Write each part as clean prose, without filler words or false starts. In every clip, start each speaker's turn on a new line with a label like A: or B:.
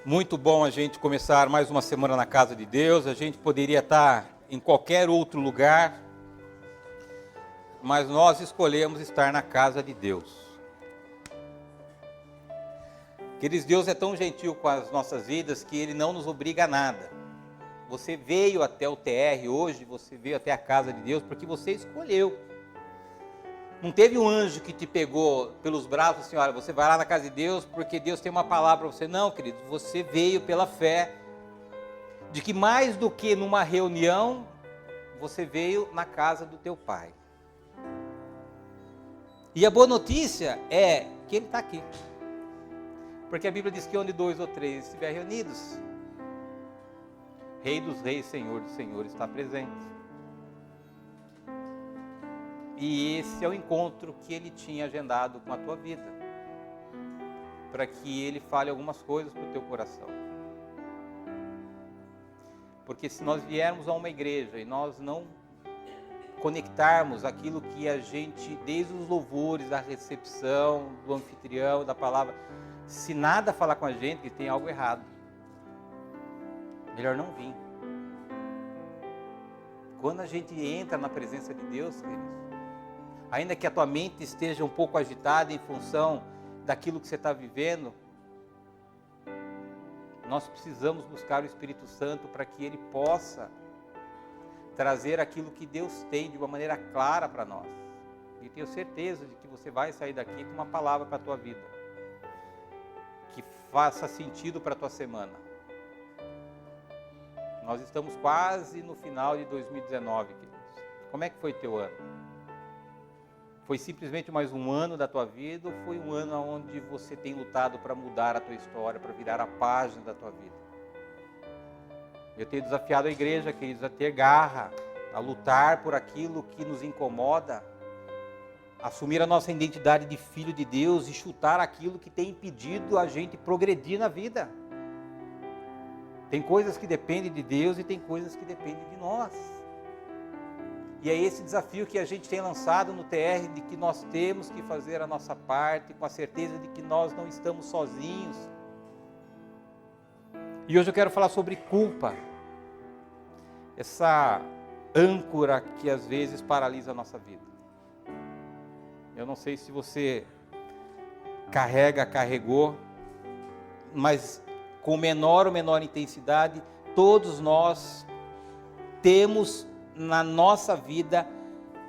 A: Muito bom a gente começar mais uma semana na casa de Deus. A gente poderia estar em qualquer outro lugar, mas nós escolhemos estar na casa de Deus. Queridos, Deus é tão gentil com as nossas vidas que Ele não nos obriga a nada. Você veio até o TR hoje, você veio até a casa de Deus porque você escolheu. Não teve um anjo que te pegou pelos braços assim, olha, você vai lá na casa de Deus porque Deus tem uma palavra para você. Não, querido, você veio pela fé de que mais do que numa reunião, você veio na casa do teu Pai. E a boa notícia é que Ele está aqui. Porque a Bíblia diz que onde 2 ou 3 estiverem reunidos, Rei dos Reis, Senhor dos Senhores está presente. E esse é o encontro que Ele tinha agendado com a tua vida, para que Ele fale algumas coisas para o teu coração. Porque se nós viermos a uma igreja e nós não conectarmos aquilo que a gente, desde os louvores, da recepção, do anfitrião, da palavra, se nada falar com a gente, que tem algo errado, melhor não vir. Quando a gente entra na presença de Deus, queridos, ainda que a tua mente esteja um pouco agitada em função daquilo que você está vivendo, nós precisamos buscar o Espírito Santo para que Ele possa trazer aquilo que Deus tem de uma maneira clara para nós. E tenho certeza de que você vai sair daqui com uma palavra para a tua vida, que faça sentido para a tua semana. Nós estamos quase no final de 2019, queridos. Como é que foi teu ano? Foi simplesmente mais um ano da tua vida ou foi um ano onde você tem lutado para mudar a tua história, para virar a página da tua vida? Eu tenho desafiado a igreja, queridos, a ter garra, a lutar por aquilo que nos incomoda, assumir a nossa identidade de filho de Deus e chutar aquilo que tem impedido a gente progredir na vida. Tem coisas que dependem de Deus e tem coisas que dependem de nós. E é esse desafio que a gente tem lançado no TR, de que nós temos que fazer a nossa parte, com a certeza de que nós não estamos sozinhos. E hoje eu quero falar sobre culpa. Essa âncora que às vezes paralisa a nossa vida. Eu não sei se você carregou, mas com menor ou menor intensidade, todos nós temos na nossa vida,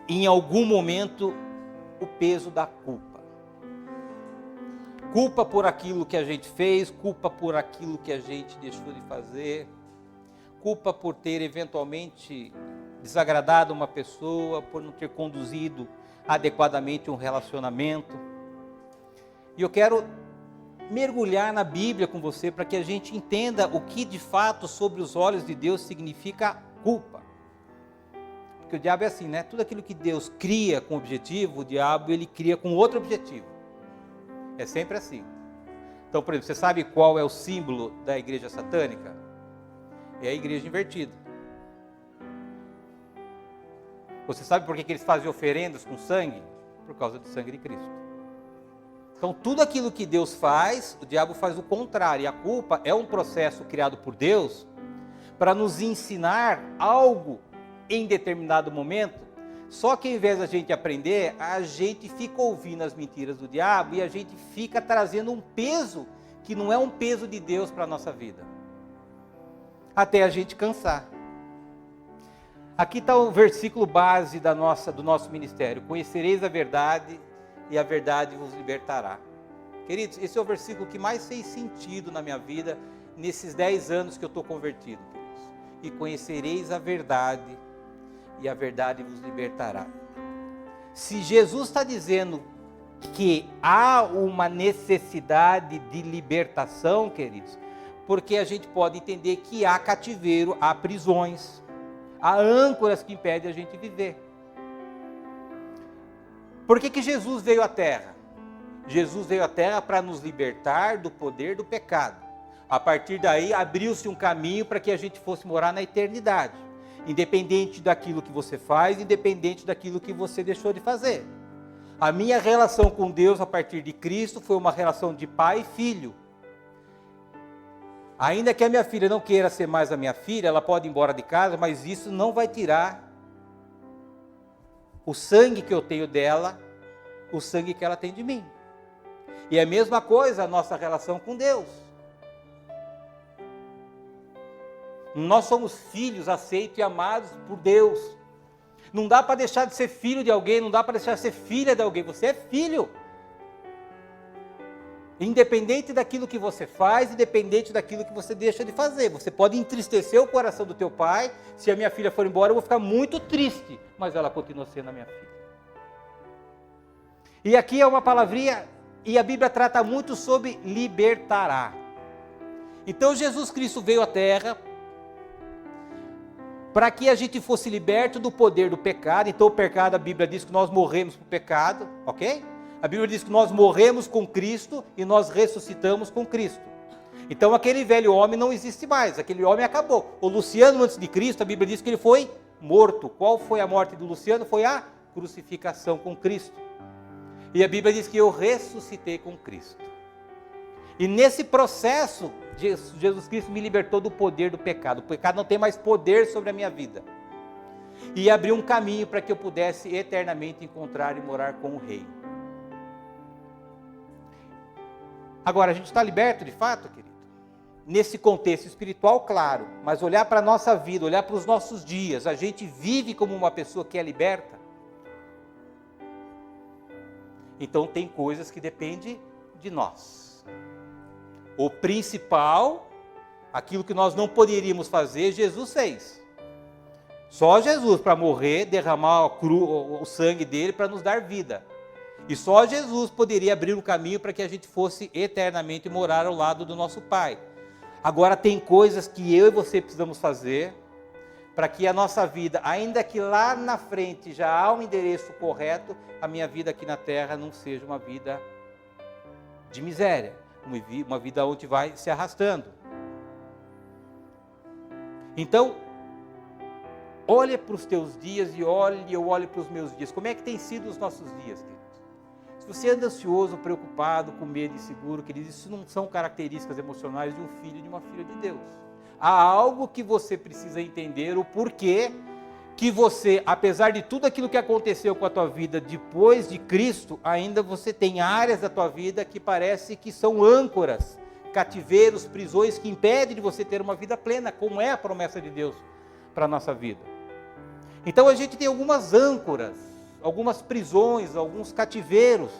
A: em algum momento, o peso da culpa. Culpa por aquilo que a gente fez, culpa por aquilo que a gente deixou de fazer, culpa por ter eventualmente desagradado uma pessoa, por não ter conduzido adequadamente um relacionamento. E eu quero mergulhar na Bíblia com você para que a gente entenda o que de fato, sobre os olhos de Deus, significa culpa. Porque o diabo é assim, né? Tudo aquilo que Deus cria com objetivo, o diabo ele cria com outro objetivo. É sempre assim. Então, por exemplo, você sabe qual é o símbolo da igreja satânica? É a igreja invertida. Você sabe por que eles fazem oferendas com sangue? Por causa do sangue de Cristo. Então, tudo aquilo que Deus faz, o diabo faz o contrário. E a culpa é um processo criado por Deus para nos ensinar algo em determinado momento, só que ao invés da gente aprender, a gente fica ouvindo as mentiras do diabo e a gente fica trazendo um peso que não é um peso de Deus para a nossa vida, até a gente cansar. Aqui está o versículo base do nosso ministério: conhecereis a verdade e a verdade vos libertará. Queridos, esse é o versículo que mais fez sentido na minha vida nesses 10 anos que eu estou convertido, queridos. E conhecereis a verdade e a verdade vos libertará. Se Jesus está dizendo que há uma necessidade de libertação, queridos, porque a gente pode entender que há cativeiro, há prisões, há âncoras que impedem a gente viver. Por que Jesus veio à Terra? Jesus veio à Terra para nos libertar do poder do pecado. A partir daí, abriu-se um caminho para que a gente fosse morar na eternidade. Independente daquilo que você faz, independente daquilo que você deixou de fazer. A minha relação com Deus a partir de Cristo foi uma relação de pai e filho. Ainda que a minha filha não queira ser mais a minha filha, ela pode ir embora de casa, mas isso não vai tirar o sangue que eu tenho dela, o sangue que ela tem de mim. E é a mesma coisa a nossa relação com Deus. Nós somos filhos aceitos e amados por Deus. Não dá para deixar de ser filho de alguém, não dá para deixar de ser filha de alguém. Você é filho. Independente daquilo que você faz, independente daquilo que você deixa de fazer. Você pode entristecer o coração do teu pai. Se a minha filha for embora, eu vou ficar muito triste. Mas ela continua sendo a minha filha. E aqui é uma palavrinha, e a Bíblia trata muito sobre libertará. Então Jesus Cristo veio à Terra para que a gente fosse liberto do poder do pecado. Então o pecado, a Bíblia diz que nós morremos para o pecado, ok? A Bíblia diz que nós morremos com Cristo e nós ressuscitamos com Cristo. Então aquele velho homem não existe mais, aquele homem acabou. O Luciano antes de Cristo, a Bíblia diz que ele foi morto. Qual foi a morte do Luciano? Foi a crucificação com Cristo. E a Bíblia diz que eu ressuscitei com Cristo. E nesse processo, Jesus Cristo me libertou do poder do pecado. O pecado não tem mais poder sobre a minha vida. E abriu um caminho para que eu pudesse eternamente encontrar e morar com o Rei. Agora, a gente está liberto de fato, querido? Nesse contexto espiritual, claro. Mas olhar para a nossa vida, olhar para os nossos dias, a gente vive como uma pessoa que é liberta? Então tem coisas que dependem de nós. O principal, aquilo que nós não poderíamos fazer, Jesus fez. Só Jesus para morrer, derramar o sangue dele para nos dar vida. E só Jesus poderia abrir um caminho para que a gente fosse eternamente morar ao lado do nosso Pai. Agora tem coisas que eu e você precisamos fazer para que a nossa vida, ainda que lá na frente já há um endereço correto, a minha vida aqui na terra não seja uma vida de miséria, uma vida onde vai se arrastando. Então, olhe para os teus dias e eu olho para os meus dias. Como é que tem sido os nossos dias, queridos? Se você anda ansioso, preocupado, com medo, inseguro, queridos, isso não são características emocionais de um filho e de uma filha de Deus. Há algo que você precisa entender, o porquê que você, apesar de tudo aquilo que aconteceu com a tua vida depois de Cristo, ainda você tem áreas da tua vida que parece que são âncoras, cativeiros, prisões que impedem de você ter uma vida plena, como é a promessa de Deus para a nossa vida. Então a gente tem algumas âncoras, algumas prisões, alguns cativeiros,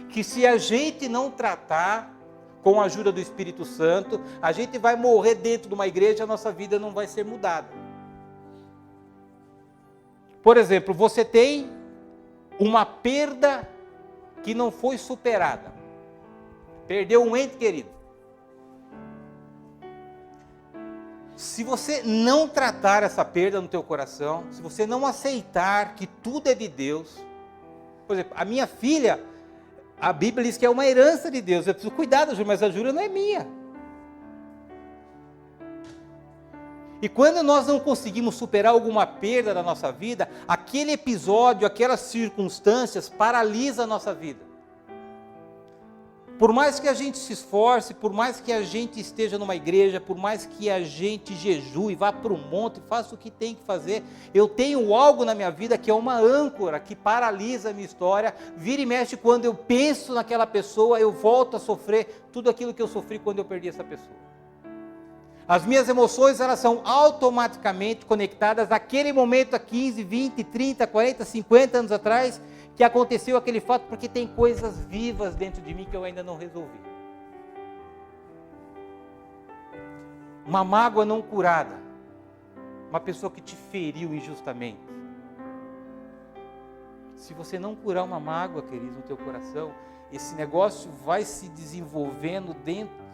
A: que se a gente não tratar com a ajuda do Espírito Santo, a gente vai morrer dentro de uma igreja, a nossa vida não vai ser mudada. Por exemplo, você tem uma perda que não foi superada. Perdeu um ente querido. Se você não tratar essa perda no teu coração, se você não aceitar que tudo é de Deus, por exemplo, a minha filha, a Bíblia diz que é uma herança de Deus, eu preciso cuidar da Júlia, mas a Júlia não é minha. E quando nós não conseguimos superar alguma perda da nossa vida, aquele episódio, aquelas circunstâncias paralisa a nossa vida. Por mais que a gente se esforce, por mais que a gente esteja numa igreja, por mais que a gente jejue, vá para o monte, faça o que tem que fazer, eu tenho algo na minha vida que é uma âncora, que paralisa a minha história, vira e mexe, quando eu penso naquela pessoa, eu volto a sofrer tudo aquilo que eu sofri quando eu perdi essa pessoa. As minhas emoções, elas são automaticamente conectadas àquele momento há 15, 20, 30, 40, 50 anos atrás, que aconteceu aquele fato, porque tem coisas vivas dentro de mim que eu ainda não resolvi. Uma mágoa não curada, uma pessoa que te feriu injustamente. Se você não curar uma mágoa, querido, no teu coração, esse negócio vai se desenvolvendo dentro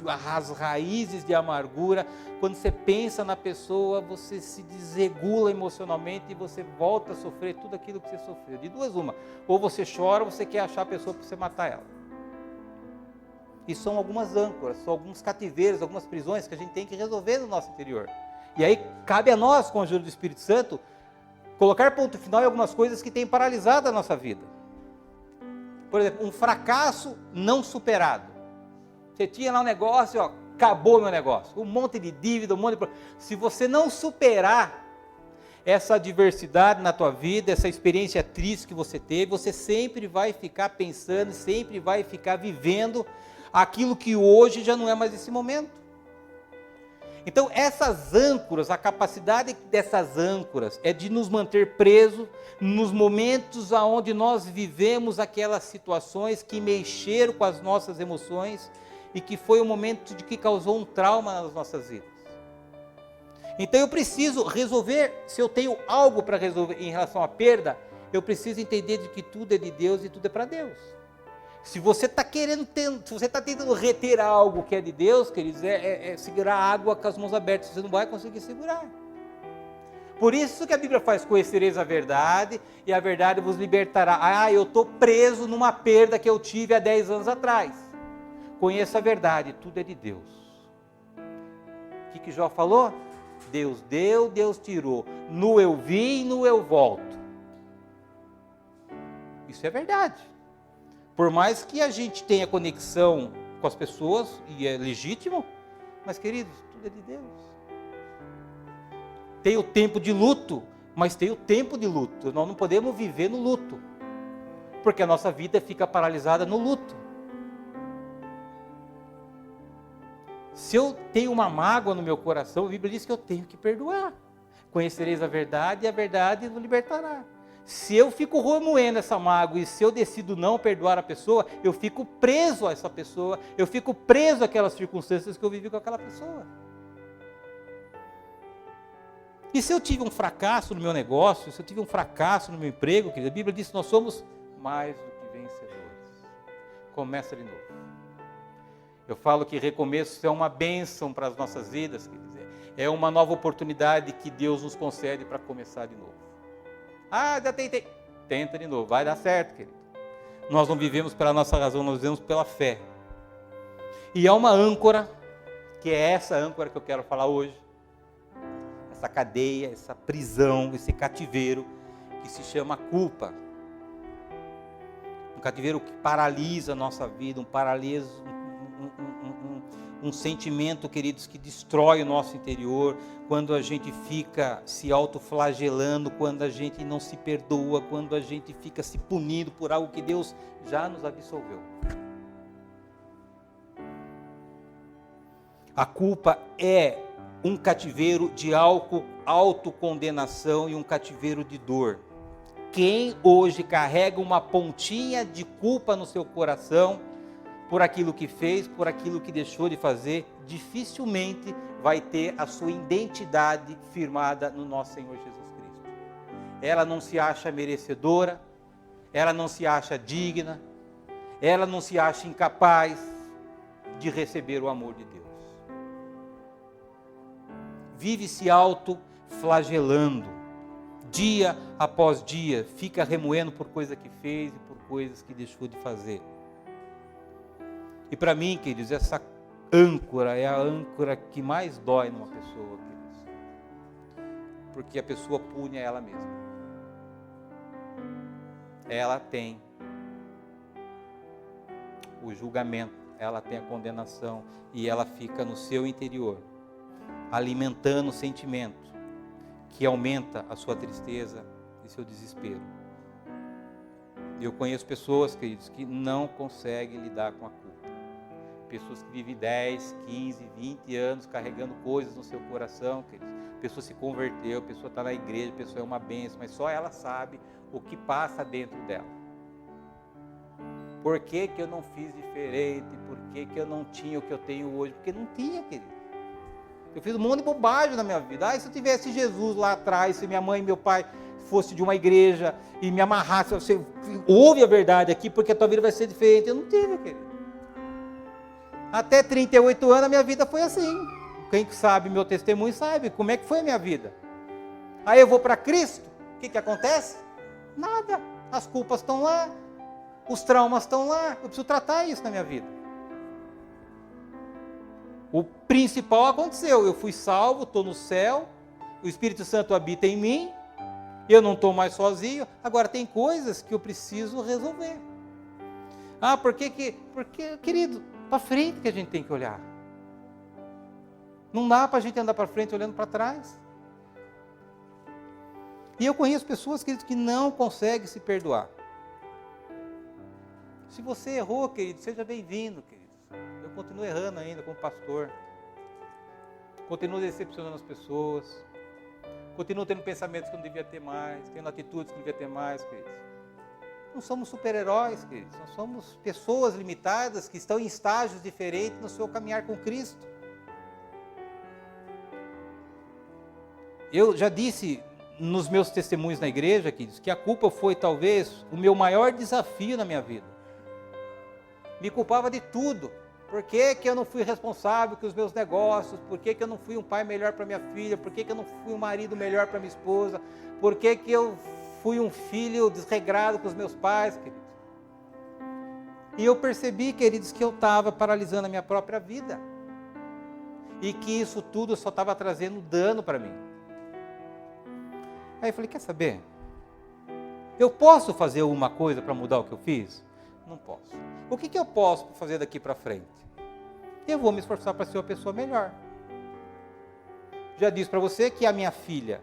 A: das raízes de amargura. Quando você pensa na pessoa, você se desregula emocionalmente e você volta a sofrer tudo aquilo que você sofreu. De duas uma, ou você chora ou você quer achar a pessoa para você matar ela. E são algumas âncoras, são alguns cativeiros, algumas prisões que a gente tem que resolver no nosso interior. E aí cabe a nós, com a ajuda do Espírito Santo, colocar ponto final em algumas coisas que têm paralisado a nossa vida. Por exemplo, um fracasso não superado. Você tinha lá um negócio, acabou meu negócio. Um monte de dívida, um monte de... Se você não superar essa adversidade na tua vida, essa experiência triste que você teve, você sempre vai ficar pensando, sempre vai ficar vivendo aquilo que hoje já não é mais esse momento. Então essas âncoras, a capacidade dessas âncoras é de nos manter presos nos momentos onde nós vivemos aquelas situações que mexeram com as nossas emoções e que foi um momento de que causou um trauma nas nossas vidas. Então eu preciso resolver, se eu tenho algo para resolver em relação à perda, eu preciso entender de que tudo é de Deus e tudo é para Deus. Se você está se você está tentando reter algo que é de Deus, queridos, é segurar a água com as mãos abertas, você não vai conseguir segurar. Por isso que a Bíblia faz: conhecereis a verdade, e a verdade vos libertará. Ah, eu estou preso numa perda que eu tive há 10 anos atrás. Conheça a verdade, tudo é de Deus. O que Jó falou? Deus deu, Deus tirou. No eu vi, no eu volto. Isso é verdade. Por mais que a gente tenha conexão com as pessoas, e é legítimo, mas queridos, tudo é de Deus. Tem o tempo de luto, mas tem o tempo de luto. Nós não podemos viver no luto, porque a nossa vida fica paralisada no luto. Se eu tenho uma mágoa no meu coração, a Bíblia diz que eu tenho que perdoar. Conhecereis a verdade, e a verdade vos libertará. Se eu fico remoendo essa mágoa, e se eu decido não perdoar a pessoa, eu fico preso a essa pessoa, eu fico preso àquelas circunstâncias que eu vivi com aquela pessoa. E se eu tive um fracasso no meu negócio, se eu tive um fracasso no meu emprego, querido, a Bíblia diz que nós somos mais do que vencedores. Começa de novo. Eu falo que recomeço é uma bênção para as nossas vidas, quer dizer, é uma nova oportunidade que Deus nos concede para começar de novo. Ah, já tentei. Tenta de novo, vai dar certo, querido. Nós não vivemos pela nossa razão, nós vivemos pela fé. E há uma âncora, que é essa âncora que eu quero falar hoje. Essa cadeia, essa prisão, esse cativeiro, que se chama culpa. Um cativeiro que paralisa a nossa vida, um sentimento, queridos, que destrói o nosso interior, quando a gente fica se autoflagelando, quando a gente não se perdoa, quando a gente fica se punindo por algo que Deus já nos absolveu. A culpa é um cativeiro de autocondenação e um cativeiro de dor. Quem hoje carrega uma pontinha de culpa no seu coração, por aquilo que fez, por aquilo que deixou de fazer, dificilmente vai ter a sua identidade firmada no nosso Senhor Jesus Cristo. Ela não se acha merecedora, ela não se acha digna, ela não se acha incapaz de receber o amor de Deus. Vive se autoflagelando, dia após dia, fica remoendo por coisa que fez e por coisas que deixou de fazer. E para mim, queridos, essa âncora é a âncora que mais dói numa pessoa, queridos. Porque a pessoa pune a ela mesma. Ela tem o julgamento, ela tem a condenação e ela fica no seu interior, alimentando o sentimento que aumenta a sua tristeza e seu desespero. Eu conheço pessoas, queridos, que não conseguem lidar com a culpa. Pessoas que vivem 10, 15, 20 anos carregando coisas no seu coração, queridos. A pessoa se converteu, a pessoa está na igreja, a pessoa é uma bênção, mas só ela sabe o que passa dentro dela. Por que que eu não fiz diferente? Por que que eu não tinha o que eu tenho hoje? Porque não tinha, querido. Eu fiz um monte de bobagem na minha vida. Se eu tivesse Jesus lá atrás, se minha mãe e meu pai fosse de uma igreja e me amarrasse, você ouve a verdade aqui, porque a tua vida vai ser diferente. Eu não tive, querido. Até 38 anos a minha vida foi assim. Quem sabe meu testemunho sabe como é que foi a minha vida. Aí eu vou para Cristo, o que acontece? Nada. As culpas estão lá, os traumas estão lá, eu preciso tratar isso na minha vida. O principal aconteceu, eu fui salvo, estou no céu, o Espírito Santo habita em mim, eu não estou mais sozinho, agora tem coisas que eu preciso resolver. Ah, porque, querido, para frente que a gente tem que olhar. Não dá para a gente andar para frente olhando para trás. E eu conheço pessoas, queridos, que não conseguem se perdoar. Se você errou, querido, seja bem-vindo, querido. Eu continuo errando ainda como pastor. Continuo decepcionando as pessoas. Continuo tendo pensamentos que eu não devia ter mais, tendo atitudes que eu não devia ter mais, queridos. Não somos super-heróis, queridos. Nós somos pessoas limitadas que estão em estágios diferentes no seu caminhar com Cristo. Eu já disse nos meus testemunhos na igreja, queridos, que a culpa foi talvez o meu maior desafio na minha vida. Me culpava de tudo. Por que que eu não fui responsável com os meus negócios? Por que que eu não fui um pai melhor para minha filha? Por que que eu não fui um marido melhor para minha esposa? Por que que eu fui um filho desregrado com os meus pais, queridos? E eu percebi, queridos, que eu estava paralisando a minha própria vida. E que isso tudo só estava trazendo dano para mim. Aí eu falei, quer saber? Eu posso fazer alguma coisa para mudar o que eu fiz? Não posso. O que eu posso fazer daqui para frente? Eu vou me esforçar para ser uma pessoa melhor. Já disse para você que a minha filha,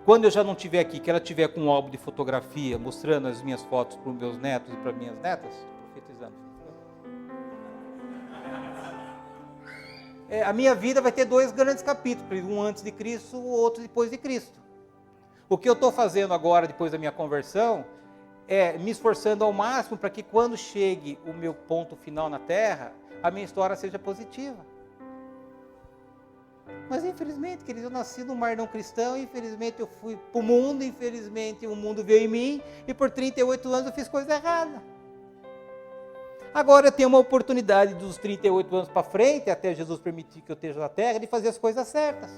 A: quando eu já não estiver aqui, que ela estiver com um álbum de fotografia, mostrando as minhas fotos para os meus netos e para minhas netas, profetizando. A minha vida vai ter 2 grandes capítulos, um antes de Cristo, o outro depois de Cristo. O que eu estou fazendo agora, depois da minha conversão, é me esforçando ao máximo para que quando chegue o meu ponto final na Terra, a minha história seja positiva. Mas infelizmente, queridos, eu nasci num mar não cristão, infelizmente eu fui para o mundo, infelizmente o mundo veio em mim, e por 38 anos eu fiz coisa errada. Agora eu tenho uma oportunidade dos 38 anos para frente, até Jesus permitir que eu esteja na Terra, de fazer as coisas certas.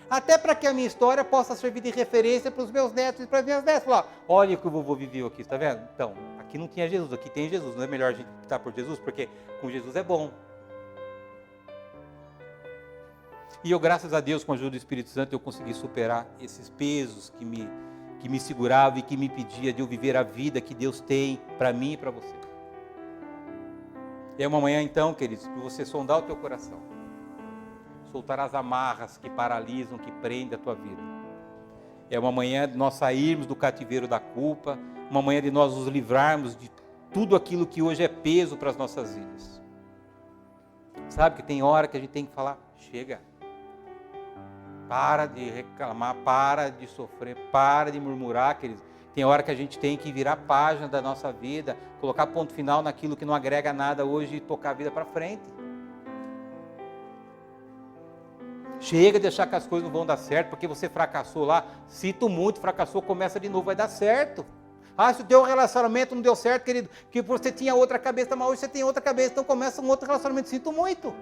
A: Até para que a minha história possa servir de referência para os meus netos e para as minhas netas. Falar, olha o que o vovô viveu aqui, está vendo? Então, aqui não tinha Jesus, aqui tem Jesus. Não é melhor a gente optar por Jesus? Porque com Jesus é bom. E eu, graças a Deus, com a ajuda do Espírito Santo, eu consegui superar esses pesos que me seguravam e que me impediam de eu viver a vida que Deus tem para mim e para você. E é uma manhã, então, queridos, para você sondar o teu coração. Soltar as amarras que paralisam, que prendem a tua vida. É uma manhã de nós sairmos do cativeiro da culpa, uma manhã de nós nos livrarmos de tudo aquilo que hoje é peso para as nossas vidas. Sabe que tem hora que a gente tem que falar, chega. Para de reclamar, para de sofrer, para de murmurar, queridos. Tem hora que a gente tem que virar a página da nossa vida, colocar ponto final naquilo que não agrega nada hoje e tocar a vida para frente. Chega de achar que as coisas não vão dar certo, porque você fracassou lá, sinto muito, fracassou, começa de novo, vai dar certo. Ah, se o teu relacionamento não deu certo, querido, que você tinha outra cabeça, mas hoje você tem outra cabeça, então começa um outro relacionamento, sinto muito.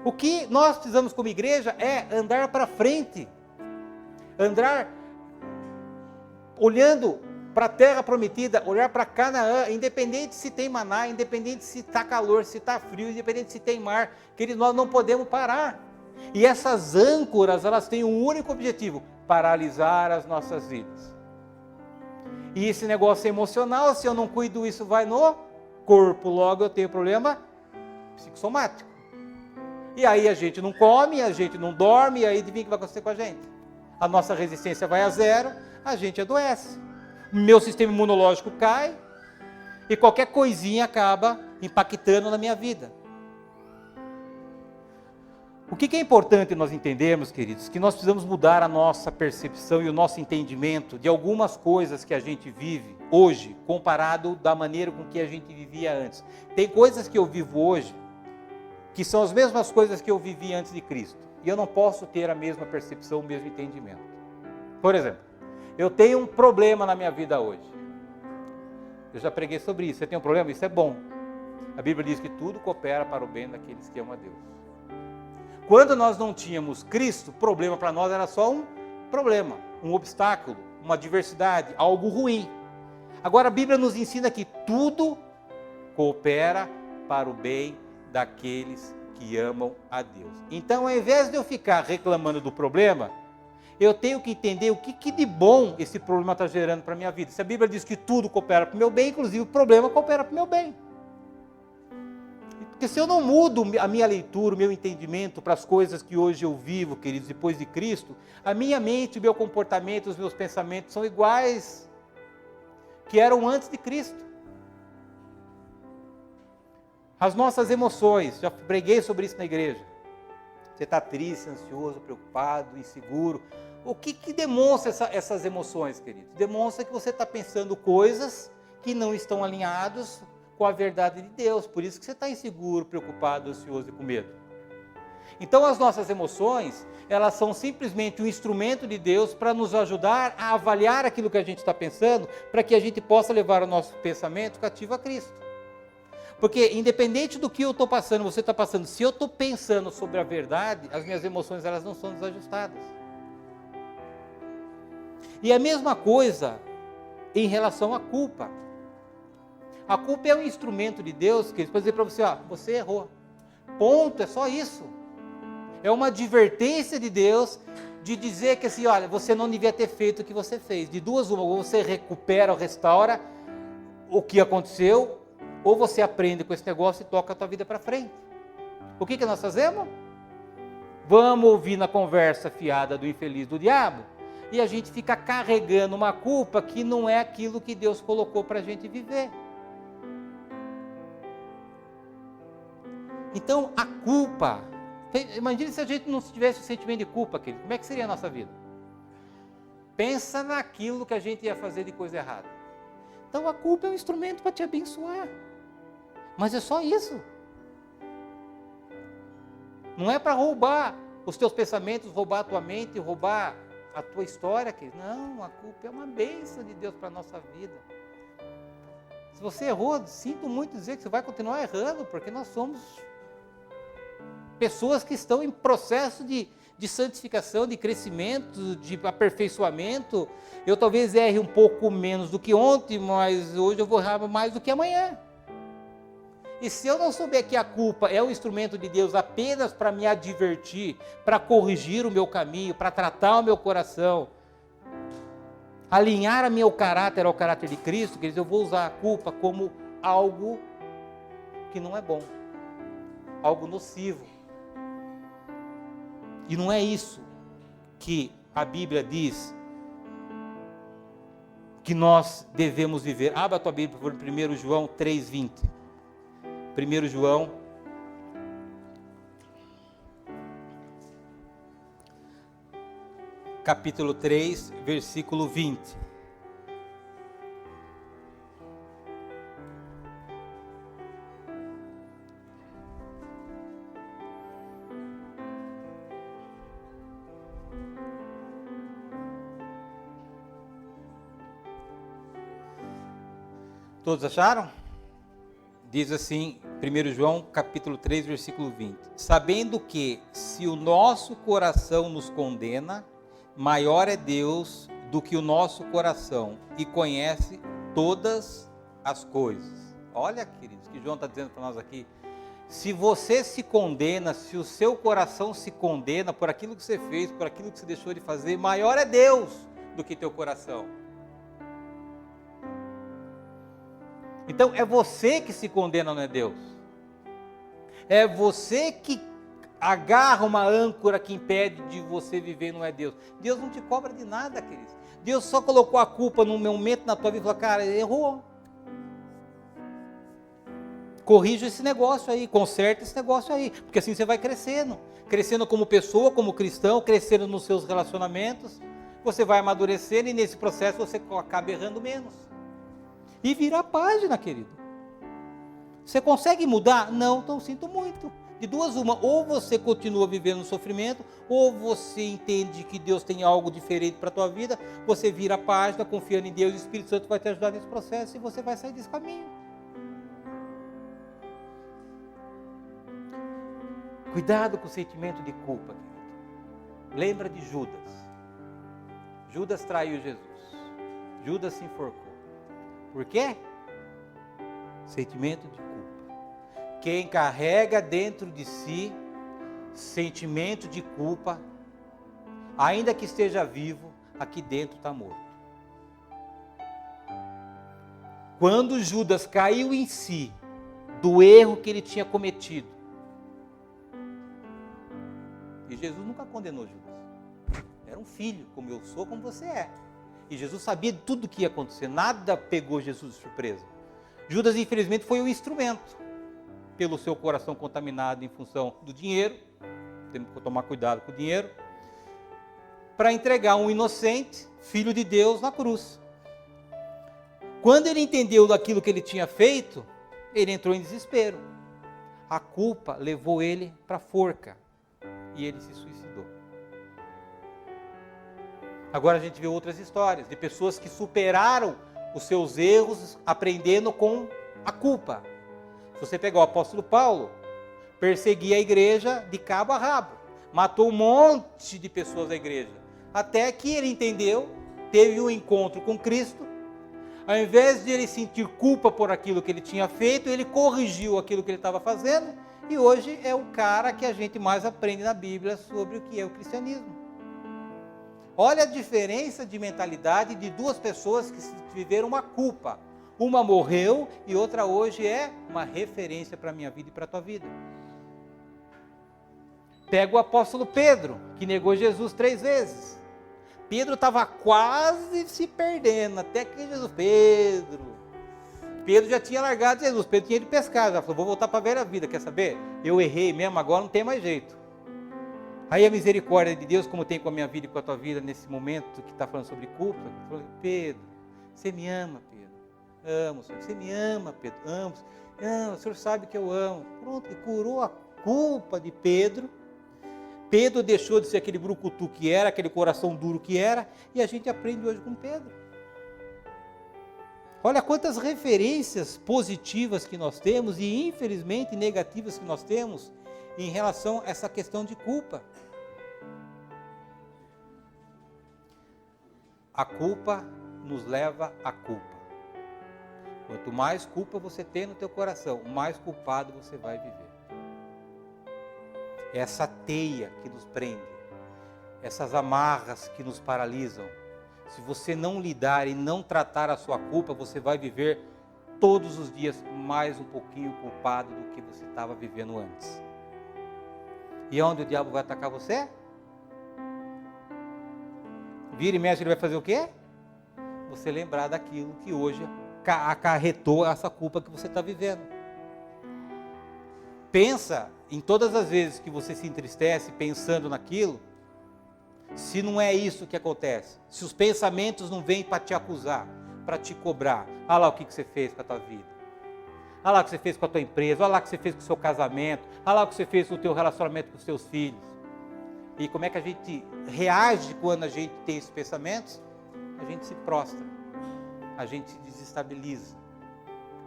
A: O que nós precisamos como igreja é andar para frente, andar olhando para a terra prometida, olhar para Canaã, independente se tem maná, independente se está calor, se está frio, independente se tem mar, queridos, nós não podemos parar. E essas âncoras, elas têm um único objetivo, paralisar as nossas vidas. E esse negócio emocional, se eu não cuido, isso vai no corpo, logo eu tenho problema psicossomático. E aí a gente não come, a gente não dorme, e aí adivinha o que vai acontecer com a gente? A nossa resistência vai a zero, a gente adoece. Meu sistema imunológico cai e qualquer coisinha acaba impactando na minha vida. O que é importante nós entendermos, queridos? Que nós precisamos mudar a nossa percepção e o nosso entendimento de algumas coisas que a gente vive hoje, comparado da maneira com que a gente vivia antes. Tem coisas que eu vivo hoje que são as mesmas coisas que eu vivi antes de Cristo. E eu não posso ter a mesma percepção, o mesmo entendimento. Por exemplo, eu tenho um problema na minha vida hoje. Eu já preguei sobre isso. Você tem um problema? Isso é bom. A Bíblia diz que tudo coopera para o bem daqueles que amam a Deus. Quando nós não tínhamos Cristo, o problema para nós era só um problema, um obstáculo, uma adversidade, algo ruim. Agora a Bíblia nos ensina que tudo coopera para o bem daqueles que amam a Deus. Então, ao invés de eu ficar reclamando do problema, eu tenho que entender o que de bom esse problema está gerando para a minha vida. Se a Bíblia diz que tudo coopera para o meu bem, inclusive o problema coopera para o meu bem. Porque se eu não mudo a minha leitura, o meu entendimento para as coisas que hoje eu vivo, queridos, depois de Cristo, a minha mente, o meu comportamento, os meus pensamentos são iguais que eram antes de Cristo. As nossas emoções, já preguei sobre isso na igreja. Você está triste, ansioso, preocupado, inseguro. O que demonstra essas emoções, queridos? Demonstra que você está pensando coisas que não estão alinhadas com a verdade de Deus. Por isso que você está inseguro, preocupado, ansioso e com medo. Então as nossas emoções, elas são simplesmente um instrumento de Deus para nos ajudar a avaliar aquilo que a gente está pensando, para que a gente possa levar o nosso pensamento cativo a Cristo. Porque independente do que eu estou passando, você está passando, se eu estou pensando sobre a verdade, as minhas emoções elas não são desajustadas. E a mesma coisa em relação à culpa. A culpa é um instrumento de Deus que ele pode dizer para você, você errou. Ponto, é só isso. É uma advertência de Deus de dizer que assim, olha, você não devia ter feito o que você fez. De duas uma, ou você recupera ou restaura o que aconteceu, ou você aprende com esse negócio e toca a tua vida para frente. O que nós fazemos? Vamos ouvir na conversa fiada do infeliz do diabo, e a gente fica carregando uma culpa que não é aquilo que Deus colocou para a gente viver. Então, a culpa, imagine se a gente não tivesse o sentimento de culpa, querido, como é que seria a nossa vida? Pensa naquilo que a gente ia fazer de coisa errada. Então, a culpa é um instrumento para te abençoar. Mas é só isso. Não é para roubar os teus pensamentos, roubar a tua mente, roubar a tua história, querido. Não, a culpa é uma bênção de Deus para a nossa vida. Se você errou, sinto muito dizer que você vai continuar errando, porque nós somos pessoas que estão em processo de santificação, de crescimento, de aperfeiçoamento. Eu talvez erre um pouco menos do que ontem, mas hoje eu vou errar mais do que amanhã. E se eu não souber que a culpa é um instrumento de Deus apenas para me advertir, para corrigir o meu caminho, para tratar o meu coração, alinhar o meu caráter ao caráter de Cristo, queridos, eu vou usar a culpa como algo que não é bom, algo nocivo. E não é isso que a Bíblia diz que nós devemos viver. Abra a tua Bíblia, por favor, 1 João 3,20. 1 João, capítulo 3, versículo 20. Todos acharam? Diz assim, 1 João capítulo 3, versículo 20. Sabendo que, se o nosso coração nos condena, maior é Deus do que o nosso coração, e conhece todas as coisas. Olha, queridos, que João está dizendo para nós aqui. Se você se condena, se o seu coração se condena por aquilo que você fez, por aquilo que você deixou de fazer, maior é Deus do que teu coração. Então é você que se condena, não é Deus. É você que agarra uma âncora que impede de você viver, não é Deus. Deus não te cobra de nada, queridos. Deus só colocou a culpa num momento na tua vida e falou, cara, errou. Corrija esse negócio aí, conserta esse negócio aí, porque assim você vai crescendo. Crescendo como pessoa, como cristão, crescendo nos seus relacionamentos. Você vai amadurecendo e nesse processo você acaba errando menos. E vira a página, querido. Você consegue mudar? Não, então sinto muito. De duas uma, ou você continua vivendo no sofrimento, ou você entende que Deus tem algo diferente para a tua vida, você vira a página, confiando em Deus, e o Espírito Santo vai te ajudar nesse processo, e você vai sair desse caminho. Cuidado com o sentimento de culpa, querido. Lembra de Judas. Judas traiu Jesus. Judas se enforcou. Por quê? Sentimento de culpa. Quem carrega dentro de si sentimento de culpa, ainda que esteja vivo, aqui dentro está morto. Quando Judas caiu em si, do erro que ele tinha cometido. E Jesus nunca condenou Judas. Era um filho, como eu sou, como você é. E Jesus sabia de tudo o que ia acontecer. Nada pegou Jesus de surpresa. Judas, infelizmente, foi o instrumento. Pelo seu coração contaminado em função do dinheiro. Temos que tomar cuidado com o dinheiro. Para entregar um inocente, filho de Deus, na cruz. Quando ele entendeu daquilo que ele tinha feito, ele entrou em desespero. A culpa levou ele para a forca. E ele se suicidou. Agora a gente vê outras histórias de pessoas que superaram os seus erros aprendendo com a culpa. Se você pegar o apóstolo Paulo, perseguia a igreja de cabo a rabo. Matou um monte de pessoas da igreja. Até que ele entendeu, teve um encontro com Cristo. Ao invés de ele sentir culpa por aquilo que ele tinha feito, ele corrigiu aquilo que ele estava fazendo. E hoje é o cara que a gente mais aprende na Bíblia sobre o que é o cristianismo. Olha a diferença de mentalidade de duas pessoas que viveram uma culpa. Uma morreu e outra hoje é uma referência para a minha vida e para a tua vida. Pega o apóstolo Pedro, que negou Jesus 3 vezes. Pedro estava quase se perdendo, até que Pedro já tinha largado Jesus, Pedro tinha ido pescar, já falou, vou voltar para a velha vida, quer saber? Eu errei mesmo, agora não tem mais jeito. Aí a misericórdia de Deus, como tem com a minha vida e com a tua vida, nesse momento que está falando sobre culpa, falou, Pedro, você me ama, Pedro? Amo, Senhor. Você me ama, Pedro? Amo. Não, o Senhor sabe que eu amo. Pronto, e curou a culpa de Pedro. Pedro deixou de ser aquele brucutu que era, aquele coração duro que era, e a gente aprende hoje com Pedro. Olha quantas referências positivas que nós temos e infelizmente negativas que nós temos em relação a essa questão de culpa. A culpa nos leva à culpa. Quanto mais culpa você tem no teu coração, mais culpado você vai viver. Essa teia que nos prende, essas amarras que nos paralisam, se você não lidar e não tratar a sua culpa, você vai viver todos os dias mais um pouquinho culpado do que você estava vivendo antes. E onde o diabo vai atacar você? Vira e mexe, ele vai fazer o quê? Você lembrar daquilo que hoje acarretou essa culpa que você está vivendo. Pensa em todas as vezes que você se entristece pensando naquilo, se não é isso que acontece, se os pensamentos não vêm para te acusar, para te cobrar, olha lá o que você fez com a tua vida, olha lá o que você fez com a tua empresa, olha lá o que você fez com o seu casamento, olha lá o que você fez com o teu relacionamento com os seus filhos. E como é que a gente reage quando a gente tem esses pensamentos? A gente se prostra, a gente se desestabiliza,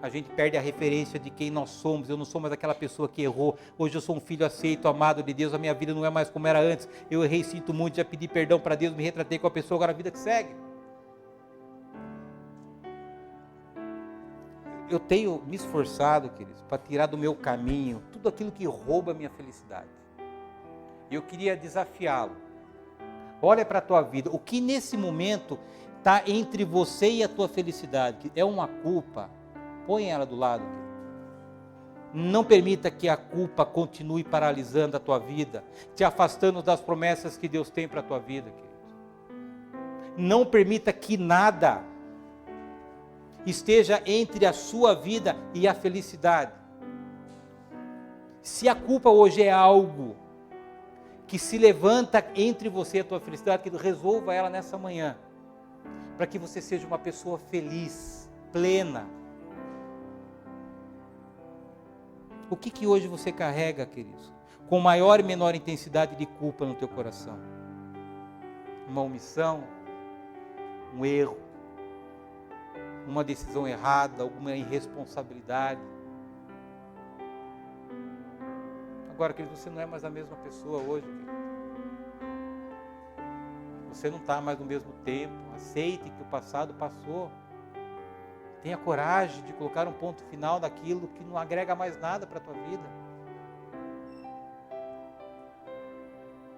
A: a gente perde a referência de quem nós somos. Eu não sou mais aquela pessoa que errou, hoje eu sou um filho aceito, amado de Deus, a minha vida não é mais como era antes, eu errei, sinto muito, já pedi perdão para Deus, me retratei com a pessoa, agora a vida que segue. Eu tenho me esforçado, queridos, para tirar do meu caminho tudo aquilo que rouba a minha felicidade. E eu queria desafiá-lo. Olha para a tua vida, o que nesse momento está entre você e a tua felicidade, que é uma culpa, põe ela do lado. Não permita que a culpa continue paralisando a tua vida, te afastando das promessas que Deus tem para a tua vida, queridos. Não permita que nada esteja entre a sua vida e a felicidade. Se a culpa hoje é algo que se levanta entre você e a tua felicidade, que resolva ela nessa manhã, para que você seja uma pessoa feliz, plena. O que hoje você carrega, queridos, com maior e menor intensidade de culpa no teu coração? Uma omissão, um erro, uma decisão errada, alguma irresponsabilidade. Agora, querido, você não é mais a mesma pessoa hoje, querido. Você não está mais no mesmo tempo. Aceite que o passado passou. Tenha coragem de colocar um ponto final daquilo que não agrega mais nada para a tua vida.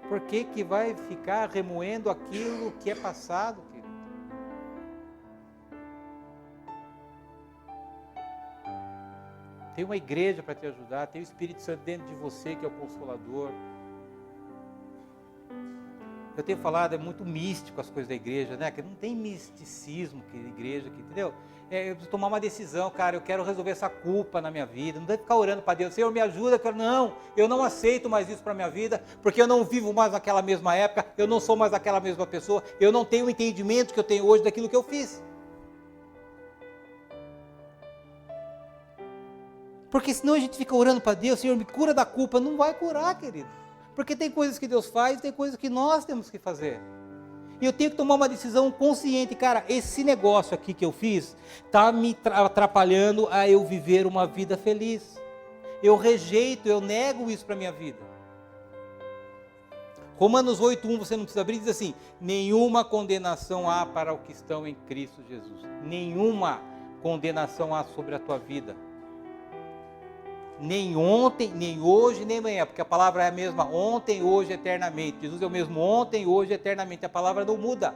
A: Por que vai ficar remoendo aquilo que é passado, querido? Tem uma igreja para te ajudar, tem o Espírito Santo dentro de você que é o Consolador. Eu tenho falado, é muito místico as coisas da igreja, né? Que não tem misticismo que igreja, que, entendeu? Eu preciso tomar uma decisão, cara, eu quero resolver essa culpa na minha vida. Não deve ficar orando para Deus, Senhor, me ajuda. Eu não aceito mais isso para a minha vida, porque eu não vivo mais naquela mesma época, eu não sou mais aquela mesma pessoa, eu não tenho o entendimento que eu tenho hoje daquilo que eu fiz. Porque senão a gente fica orando para Deus, Senhor, me cura da culpa. Não vai curar, querido. Porque tem coisas que Deus faz, tem coisas que nós temos que fazer. E eu tenho que tomar uma decisão consciente. Cara, esse negócio aqui que eu fiz está me atrapalhando a eu viver uma vida feliz. Eu rejeito, eu nego isso para a minha vida. Romanos 8:1, você não precisa abrir, diz assim: nenhuma condenação há para os que estão em Cristo Jesus. Nenhuma condenação há sobre a tua vida. Nem ontem, nem hoje, nem amanhã, porque a palavra é a mesma ontem, hoje, eternamente. Jesus é o mesmo ontem, hoje, eternamente. A palavra não muda.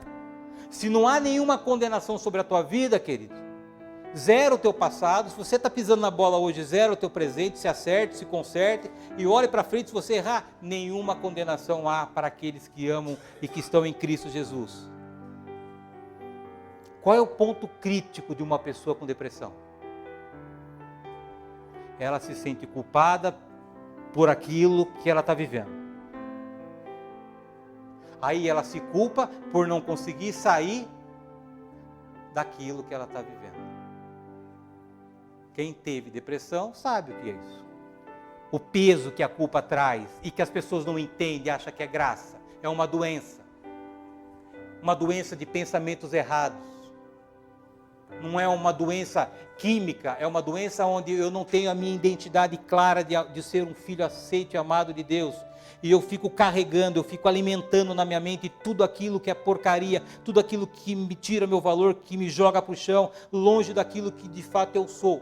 A: Se não há nenhuma condenação sobre a tua vida, querido, zero o teu passado. Se você está pisando na bola hoje, zero o teu presente, se acerte, se conserte e olhe para frente. Se você errar, nenhuma condenação há para aqueles que amam e que estão em Cristo Jesus. Qual é o ponto crítico de uma pessoa com depressão? Ela se sente culpada por aquilo que ela está vivendo. Aí ela se culpa por não conseguir sair daquilo que ela está vivendo. Quem teve depressão sabe o que é isso. O peso que a culpa traz e que as pessoas não entendem, acham que é graça. É uma doença. Uma doença de pensamentos errados. Não é uma doença química, é uma doença onde eu não tenho a minha identidade clara de ser um filho aceito e amado de Deus. E eu fico carregando, eu fico alimentando na minha mente tudo aquilo que é porcaria, tudo aquilo que me tira meu valor, que me joga para o chão, longe daquilo que de fato eu sou.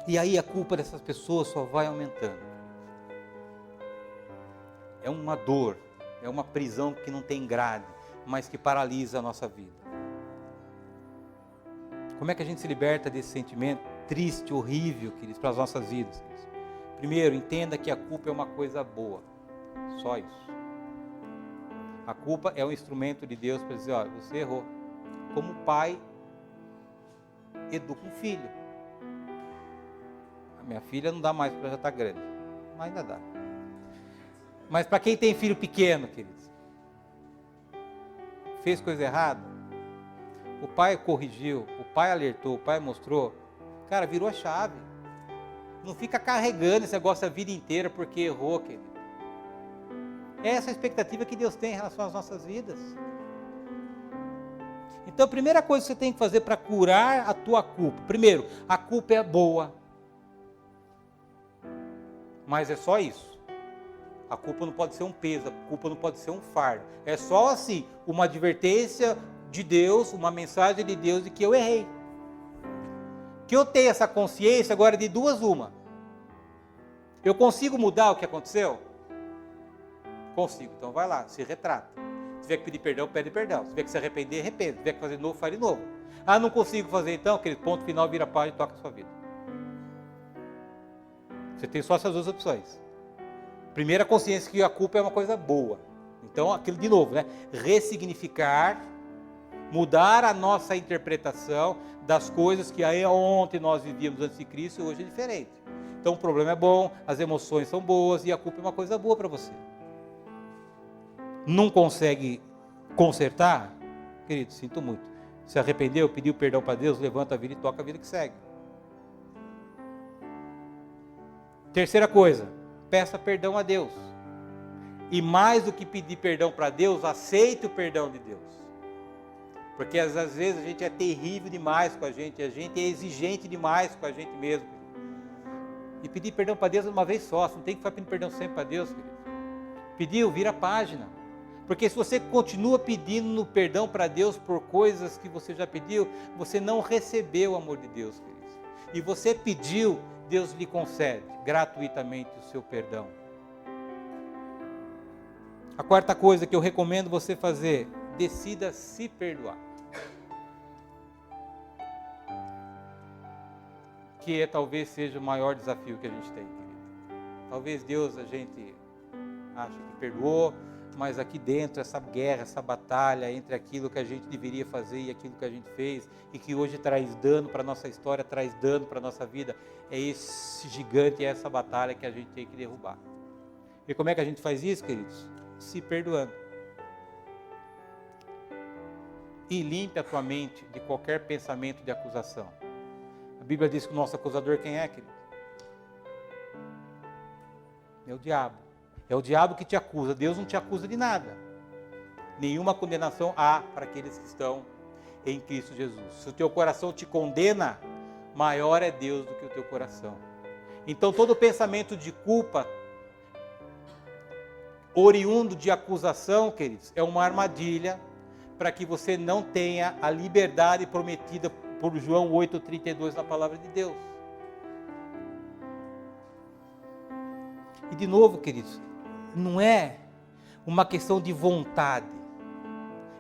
A: E aí a culpa dessas pessoas só vai aumentando. É uma dor. É uma prisão que não tem grade, mas que paralisa a nossa vida. Como é que a gente se liberta desse sentimento triste, horrível, queridos, para as nossas vidas? Queridos? Primeiro, entenda que a culpa é uma coisa boa. Só isso. A culpa é um instrumento de Deus para dizer, olha, você errou. Como pai educa um filho. A minha filha não dá mais porque ela já está grande, mas ainda dá. Mas para quem tem filho pequeno, queridos, fez coisa errada, o pai corrigiu, o pai alertou, o pai mostrou, cara, virou a chave. Não fica carregando esse negócio a vida inteira porque errou, querido. É essa a expectativa que Deus tem em relação às nossas vidas. Então a primeira coisa que você tem que fazer para curar a tua culpa, primeiro, a culpa é boa, mas é só isso. A culpa não pode ser um peso, a culpa não pode ser um fardo. É só assim, uma advertência de Deus, uma mensagem de Deus de que eu errei. Que eu tenho essa consciência agora de duas uma. Eu consigo mudar o que aconteceu? Consigo, então vai lá, se retrata. Se tiver que pedir perdão, pede perdão. Se tiver que se arrepender, arrepende. Se tiver que fazer de novo, faz de novo. Ah, não consigo fazer então, aquele ponto final, vira a página e toca a sua vida. Você tem só essas duas opções. Primeira, consciência que a culpa é uma coisa boa. Então, aquilo de novo, né? Ressignificar, mudar a nossa interpretação das coisas que aí ontem nós vivíamos antes de Cristo e hoje é diferente. Então, o problema é bom, as emoções são boas e a culpa é uma coisa boa para você. Não consegue consertar? Querido, sinto muito. Se arrependeu, pediu perdão para Deus, levanta a vida e toca a vida que segue. Terceira coisa, peça perdão a Deus. E mais do que pedir perdão para Deus, aceite o perdão de Deus. Porque às vezes a gente é terrível demais com a gente é exigente demais com a gente mesmo. E pedir perdão para Deus uma vez só, você não tem que ficar pedindo perdão sempre para Deus, querido. Pediu, vira a página. Porque se você continua pedindo perdão para Deus por coisas que você já pediu, você não recebeu o amor de Deus, querido. E você pediu, Deus lhe concede gratuitamente o seu perdão. A quarta coisa que eu recomendo você fazer, decida se perdoar. que talvez seja o maior desafio que a gente tem, querido. Talvez Deus, a gente acha que perdoou, mas aqui dentro, essa guerra, essa batalha entre aquilo que a gente deveria fazer e aquilo que a gente fez, e que hoje traz dano para a nossa história, traz dano para a nossa vida, é esse gigante, é essa batalha que a gente tem que derrubar. E como é que a gente faz isso, queridos? Se perdoando. E limpe a tua mente de qualquer pensamento de acusação. A Bíblia diz que o nosso acusador quem é, querido? É o diabo. É o diabo que te acusa. Deus não te acusa de nada. Nenhuma condenação há para aqueles que estão em Cristo Jesus. Se o teu coração te condena, maior é Deus do que o teu coração. Então todo pensamento de culpa, oriundo de acusação, queridos, é uma armadilha para que você não tenha a liberdade prometida por João 8,32 na palavra de Deus. E de novo, queridos, não é uma questão de vontade.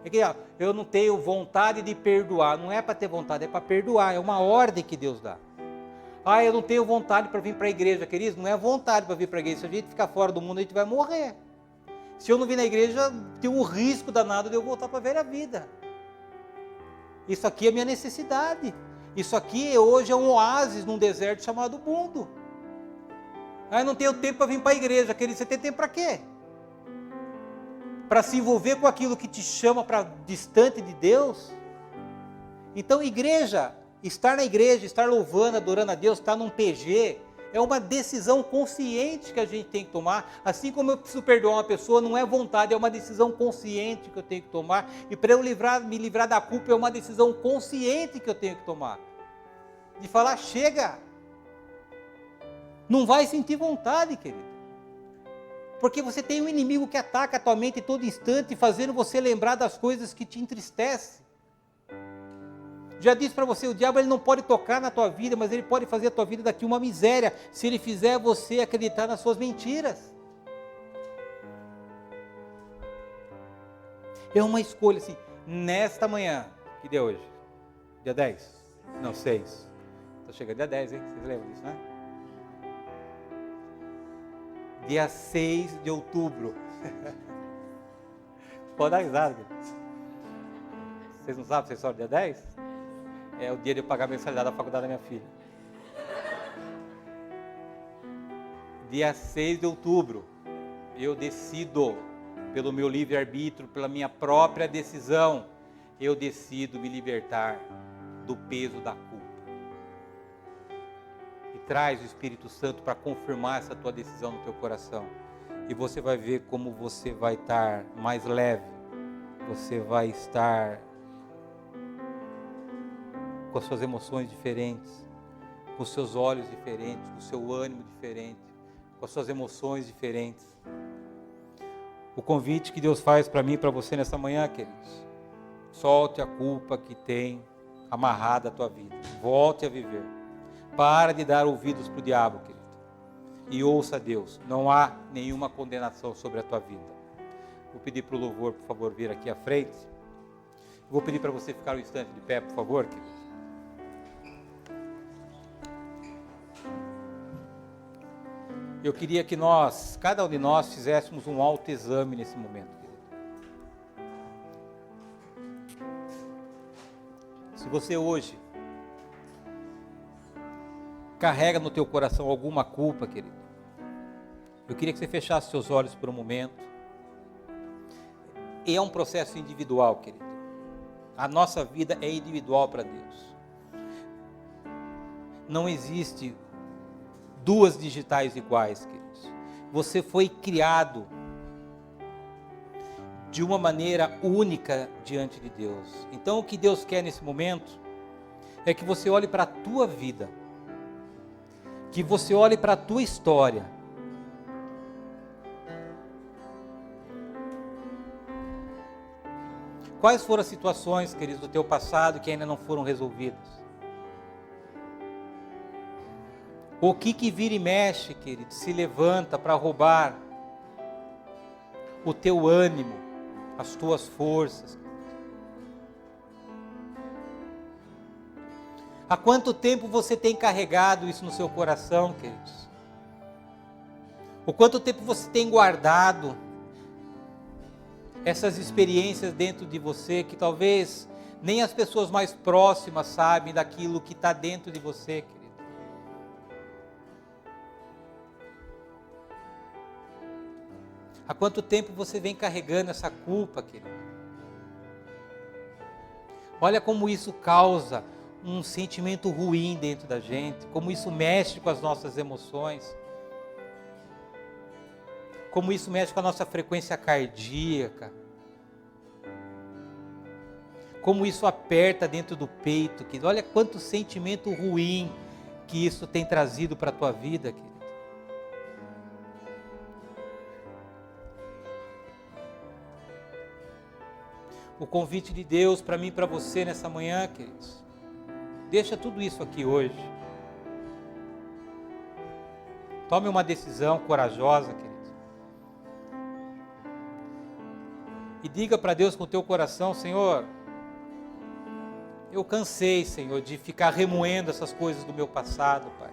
A: É que eu não tenho vontade de perdoar. Não é para ter vontade, é para perdoar. É uma ordem que Deus dá. Eu não tenho vontade para vir para a igreja, queridos. Não é vontade para vir para a igreja. Se a gente ficar fora do mundo, a gente vai morrer. Se eu não vir na igreja, tem um risco danado de eu voltar para a velha vida. Isso aqui é minha necessidade. Isso aqui hoje é um oásis num deserto chamado mundo. Eu não tenho tempo para vir para a igreja. Querido, você tem tempo para quê? Para se envolver com aquilo que te chama para distante de Deus? Então, igreja, estar na igreja, estar louvando, adorando a Deus, estar num PG, é uma decisão consciente que a gente tem que tomar. Assim como eu preciso perdoar uma pessoa, não é vontade, é uma decisão consciente que eu tenho que tomar. E para eu me livrar da culpa, é uma decisão consciente que eu tenho que tomar. De falar, chega. Não vai sentir vontade, querido. Porque você tem um inimigo que ataca a tua mente todo instante, fazendo você lembrar das coisas que te entristecem. Já disse para você, o diabo ele não pode tocar na tua vida, mas ele pode fazer a tua vida daqui uma miséria, se ele fizer você acreditar nas suas mentiras. É uma escolha assim, nesta manhã, que dia é hoje? Dia 10? Não, 6. Está chegando dia 10, hein? Vocês lembram disso, né? Dia 6 de outubro. Pode dar risada. Vocês não sabem, vocês só dia 10? É o dia de eu pagar a mensalidade da faculdade da minha filha. Dia 6 de outubro, eu decido, pelo meu livre-arbítrio, pela minha própria decisão, eu decido me libertar do peso da culpa. E traz o Espírito Santo para confirmar essa tua decisão no teu coração. E você vai ver como você vai estar mais leve, você vai estar com as suas emoções diferentes, com os seus olhos diferentes, com o seu ânimo diferente, com as suas emoções diferentes. O convite que Deus faz para mim e para você nessa manhã, queridos, solte a culpa que tem amarrada a tua vida, volte a viver, para de dar ouvidos para o diabo, querido, e ouça a Deus, não há nenhuma condenação sobre a tua vida. Vou pedir para o louvor, por favor, vir aqui à frente. Vou pedir para você ficar um instante de pé, por favor, querido. Eu queria que cada um de nós, fizéssemos um autoexame nesse momento, querido. Se você hoje carrega no teu coração alguma culpa, querido, eu queria que você fechasse seus olhos por um momento. E é um processo individual, querido. A nossa vida é individual para Deus. Não existe duas digitais iguais, queridos. Você foi criado de uma maneira única diante de Deus. Então o que Deus quer nesse momento é que você olhe para a tua vida, que você olhe para a tua história. Quais foram as situações, queridos, do teu passado que ainda não foram resolvidas? O que vira e mexe, querido, se levanta para roubar o teu ânimo, as tuas forças. Há quanto tempo você tem carregado isso no seu coração, queridos? O quanto tempo você tem guardado essas experiências dentro de você, que talvez nem as pessoas mais próximas sabem daquilo que está dentro de você, querido. Há quanto tempo você vem carregando essa culpa, querido? Olha como isso causa um sentimento ruim dentro da gente, como isso mexe com as nossas emoções, como isso mexe com a nossa frequência cardíaca, como isso aperta dentro do peito, querido. Olha quanto sentimento ruim que isso tem trazido para a tua vida, querido. O convite de Deus para mim e para você nessa manhã, queridos, deixa tudo isso aqui hoje. Tome uma decisão corajosa, querido. E diga para Deus com o teu coração: Senhor, eu cansei, Senhor, de ficar remoendo essas coisas do meu passado, Pai.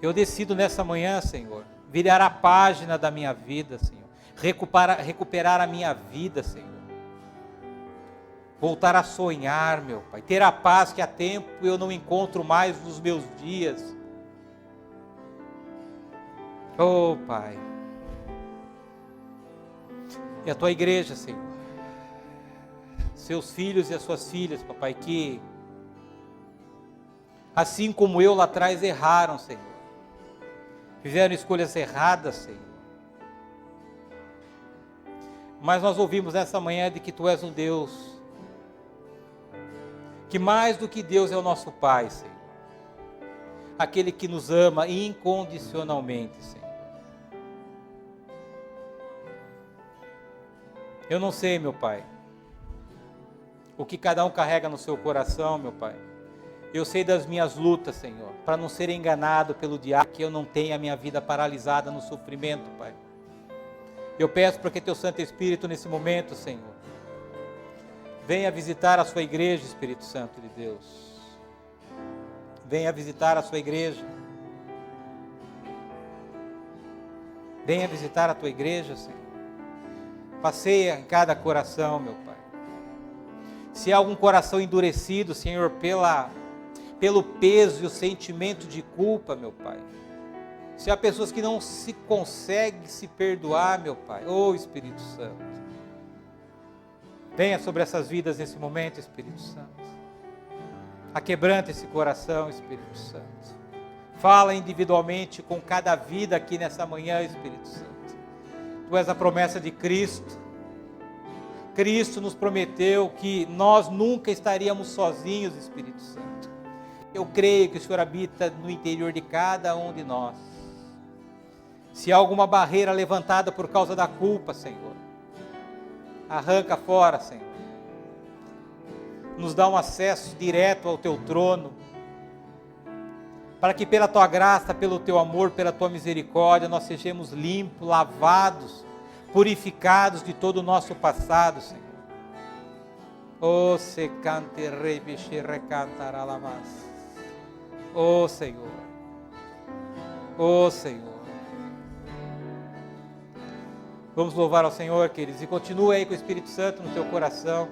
A: Eu decido nessa manhã, Senhor, virar a página da minha vida, Senhor. Recuperar a minha vida, Senhor. Voltar a sonhar, meu Pai. Ter a paz que há tempo eu não encontro mais nos meus dias. Oh, Pai. E a tua igreja, Senhor. Seus filhos e as suas filhas, papai, que assim como eu lá atrás erraram, Senhor. Fizeram escolhas erradas, Senhor. Mas nós ouvimos nessa manhã de que Tu és um Deus, que mais do que Deus é o nosso Pai, Senhor. Aquele que nos ama incondicionalmente, Senhor. Eu não sei, meu Pai, o que cada um carrega no seu coração, meu Pai. Eu sei das minhas lutas, Senhor, para não ser enganado pelo diabo, que eu não tenha a minha vida paralisada no sofrimento, Pai. Eu peço para que Teu Santo Espírito nesse momento, Senhor, venha visitar a sua igreja, Espírito Santo de Deus. Venha visitar a sua igreja. Venha visitar a Tua igreja, Senhor. Passeia em cada coração, meu Pai. Se há algum coração endurecido, Senhor, pelo peso e o sentimento de culpa, meu Pai. Se há pessoas que não se conseguem se perdoar, meu Pai, ô Espírito Santo, venha sobre essas vidas nesse momento, Espírito Santo. Aquebranta esse coração, Espírito Santo. Fala individualmente com cada vida aqui nessa manhã, Espírito Santo. Tu és a promessa de Cristo. Cristo nos prometeu que nós nunca estaríamos sozinhos, Espírito Santo. Eu creio que o Senhor habita no interior de cada um de nós. Se há alguma barreira levantada por causa da culpa, Senhor, arranca fora, Senhor. Nos dá um acesso direto ao Teu trono, para que pela Tua graça, pelo Teu amor, pela Tua misericórdia, nós sejamos limpos, lavados, purificados de todo o nosso passado, Senhor. Oh, se cante rebiche recantará la mas. Oh, Senhor. Oh, Senhor. Vamos louvar ao Senhor, queridos, e continua aí com o Espírito Santo no teu coração.